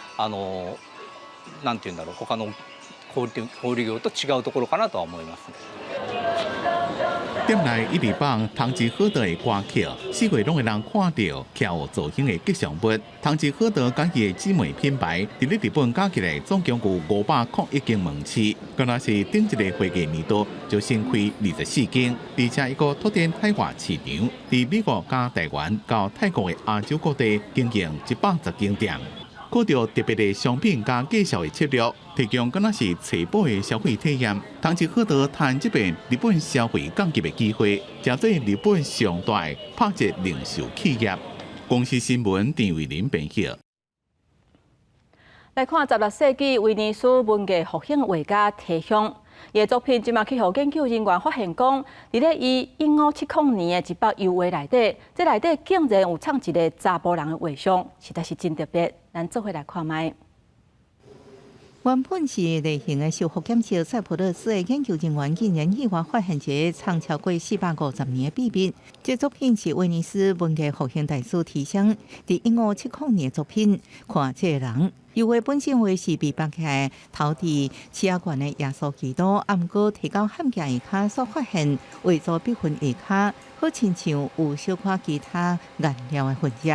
S5: なんていうんだろう他の小売業と違うところかなとは思います。
S27: 店内一直放唐吉诃德的歌曲，4月拢会人看到跳舞造型的吉祥物。唐吉诃德家己的姊妹品牌，伫咧日本加起来总共有501间门市，敢若是顶一个会计年度就新开24间，而且一个拓展海外市场，伫美国加台湾到泰国的亚洲各地经营110间店。靠着特别的商品加介绍的策略，提供敢若是财宝的消费体验。唐吉诃德趁这边日本消费降级的机会，成做日本上大的拍节零售企业。公司新闻陈伟林编辑。
S1: 来看16世纪威尼斯文艺复兴画家提香，伊的作品即马去互研究人员发现讲，伫咧伊1570年的一幅油画内底，这内底竟然有藏一个查甫人的画像，实在是真特别。咱做伙来看卖。
S6: 原本是例行的修复检测，塞浦路斯的研究人员竟然意外发现一个藏超过450年的秘密。这作品是威尼斯文艺复兴大师提香伫1570年的作品。看这个人，油画本身画是被绑起来头伫刺牙馆的耶稣基督，啊，毋过提到焊架下骹所发现画作笔痕下骹，好亲像有小可其他颜料的痕迹。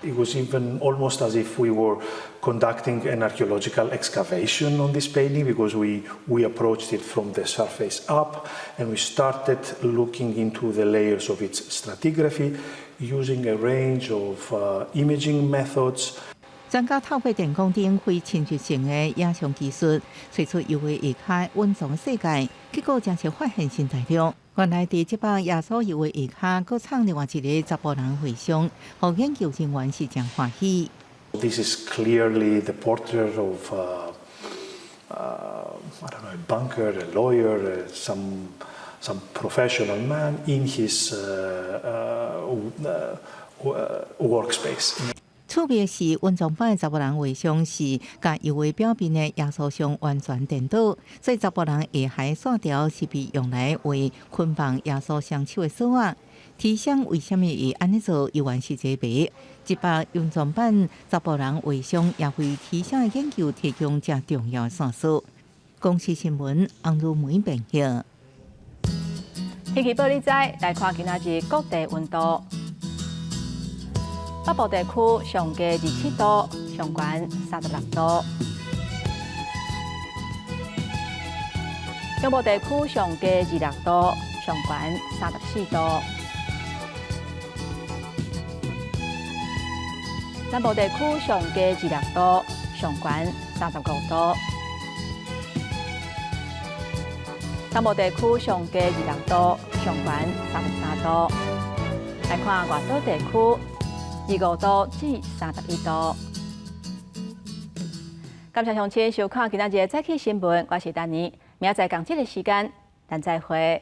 S8: It was even almost as if we were conducting an archaeological excavation on this painting because we approached it from the surface up and we started looking into the layers of its stratigraphy using a range of imaging methods.
S6: 专家透过电光灯非侵入性的影像技术，找出油画下骹蕴藏世界，结果真是发现新材料。原来伫这幅耶稣油画下骹，佫藏另外一个查甫人画像，互研究人员是真欢喜。
S8: This is clearly the portrait of I don't know, a banker, a lawyer, some professional man in his workspace.
S6: 趣味的是，温藏版的查甫人画像是甲油画表面的耶稣像完全颠倒，所以查甫人下海线条是被用来为捆绑耶稣双手的锁啊。提香为什么会安尼做？有原是这谜。这幅温藏版查甫人画像也为提香的研究提供正重要的线索。公司新闻洪如梅编辑。
S1: 天气报你知，来看今仔日各地温度。北部地区上低27度，上悬36度；中部地区上低26度，上悬34度；南部地区上低26度，上悬35度；东部地区上低26度，上悬33度。来看外岛地区。25度至31度。感谢乡亲收看今仔日的早起新闻，我是丹尼，明仔载同这个时间，咱再会。